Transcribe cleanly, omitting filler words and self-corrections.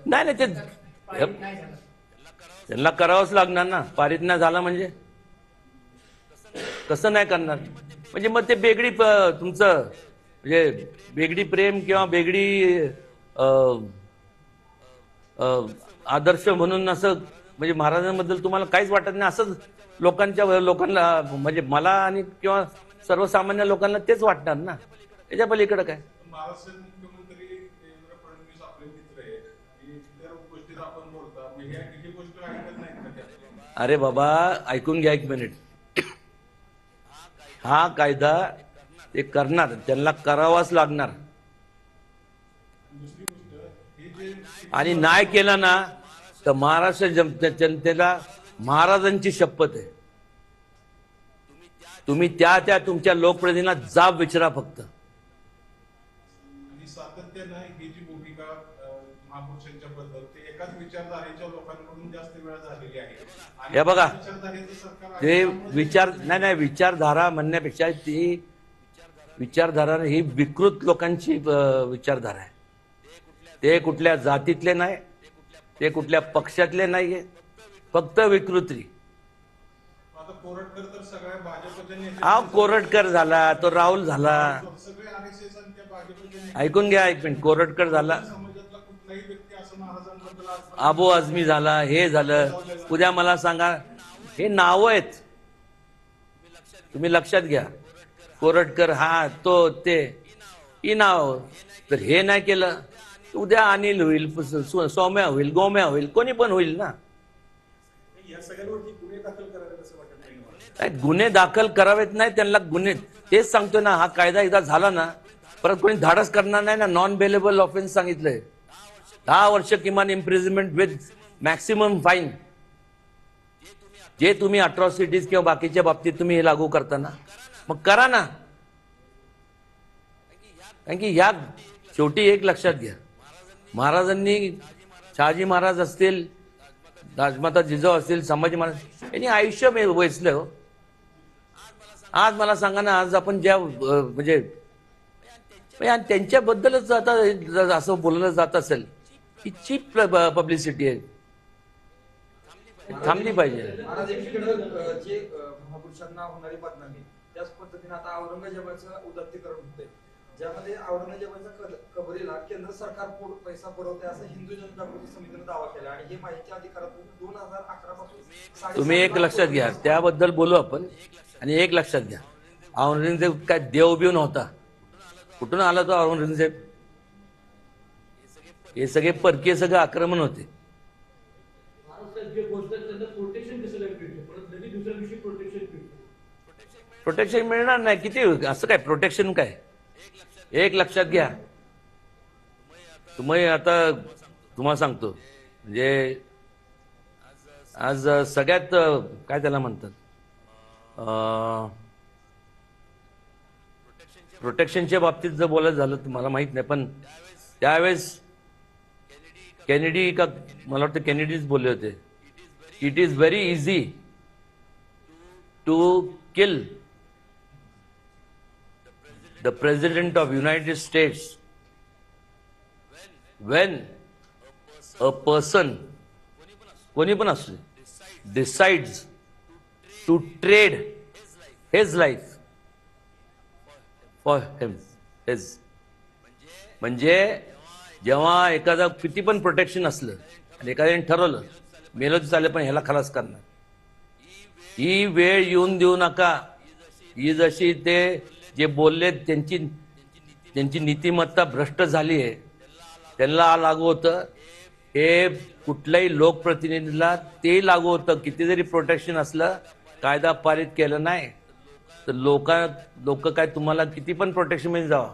नाही नाही, ते त्यांना करावंच लागणार ना. पारित नाही झाला म्हणजे कसं नाही करणार. म्हणजे मग ते बेगडी तुमचं म्हणजे बेगडी प्रेम किंवा बेगडी आदर्श म्हणून असं म्हणजे महाराजांबद्दल तुम्हाला काहीच वाटत नाही असंच लोकांना म्हणजे मला आणि किंवा सर्वसामान्य लोकांना तेच वाटणार ना. त्याच्या पलीकडे काय. महाराष्ट्र मुख्यमंत्री देवेंद्र फडणवीस आपले मित्र आहे की इतर गोष्टीत आपण बोलता ही गोष्ट ऐकत नाहीत का? अरे बाबा ऐकून घ्या एक मिनिट. हा कायदा ते करणार, त्यांना करावाच लागणार. आणि नाही केलं ना तर महाराष्ट्र जनतेला महाराजांची शपथ आहे. तुम्ही त्या तुमच्या लोकप्रतिनिधींना जाब विचारा फक्त. आणि सातत्यानं ही जी भूमिका महापुरुषांच्या बद्दल ते एकाच विचारधारेच्या लोकांकडून जास्त वेळा झालेली आहे. हे बघा ते विचारधारा म्हणण्यापेक्षा ती विचारधारा ही विकृत लोकांची विचारधारा आहे. ते कुठल्या जातीतले नाही, ते कुठल्या पक्षातले नाहीये, फक्त विकृती. कोरटकर झाला, तो राहुल झाला. ऐकून घ्या एक मिनिट. कोरटकर झाला, अबू आझमी झाला, हे झालं. उद्या मला सांगा, हे नाव आहेत, तुम्ही लक्षात घ्या. कोरटकर हा तो ते ही नाव. तर हे नाही केलं उद्या अनिल होईल, सौम्या होईल, गोम्या होईल, कोणी पण होईल ना. गुन्हे दाखल करावेत नाही त्यांना. गुन्हे तेच सांगतोय ना. हा कायदा एकदा झाला ना परत कोणी धाडस करणार नाही ना. नॉन बेलेबल ऑफेन्स सांगितलंय. 10 वर्ष किमान इम्प्रिझनमेंट विथ मॅक्सिमम फाईन. जे तुम्ही अट्रॉसिटीज किंवा बाकीच्या बाबतीत तुम्ही हे लागू करता ना, मग करा ना. कारण की या शेवटी एक लक्षात घ्या, महाराजांनी शहाजी महाराज असतील, राजमाता जिजाऊ असतील, संभाजी महाराज यांनी आयुष्य वेचलं हो. आज मला सांगा ना, आज आपण ज्या म्हणजे त्यांच्याबद्दलच आता असं बोललं जात असेल ही चीप पब्लिसिटी आहे. थांबली पाहिजे. जे महापुरुषांना होणारी बदनामी त्याच पद्धतीने आता औरंगजेबाचं उदात्तीकरण होते, ज्यामध्ये औरंगजेबाच्या कबरीला केंद्र सरकार पैसा पुरवते असं हिंदू जनजागृती समितीने दावा केला. आणि हे माहिती अधिकारातून 2011 पासून तुम्ही एक लक्षात घ्या, त्याबद्दल बोलू आपण. आणि एक लक्षात घ्या, औरंगजेब काय देवबीव नव्हता. कुठून आला तो औरंगजेब? हे सगळे परकीय सगळं आक्रमण होते. प्रोटेक्शन मिळणार नाही. किती असं काय प्रोटेक्शन काय? एक लक्षात घ्या. तुम्ही आता तुम्हाला सांगतो, म्हणजे आज सगळ्यात काय त्याला म्हणतात, प्रोटेक्शनच्या बाबतीत जर बोलायचं झालं तर मला माहित नाही, पण त्यावेळेस केनेडी का मला वाटतं केनेडीच बोलले होते, it is very easy to kill the President of United States when a person, कोणी पण असू, decides to trade his life for him. म्हणजे जेव्हा एखादा किती पण प्रोटेक्शन असलं आणि एखाद्याने ठरवलं मेलो चालेल पण ह्याला खलास करणार, ही वेळ येऊन देऊ नका. ही जशी ते जे बोलले त्यांची नीतिमत्ता भ्रष्ट झाली आहे, त्यांना लागू होतं. हे कुठल्याही लोकप्रतिनिधीला ते लागू होतं. किती जरी प्रोटेक्शन असलं, कायदा पारित केलं नाही तर लोक काय तुम्हाला किती पण प्रोटेक्शन मध्ये जावा,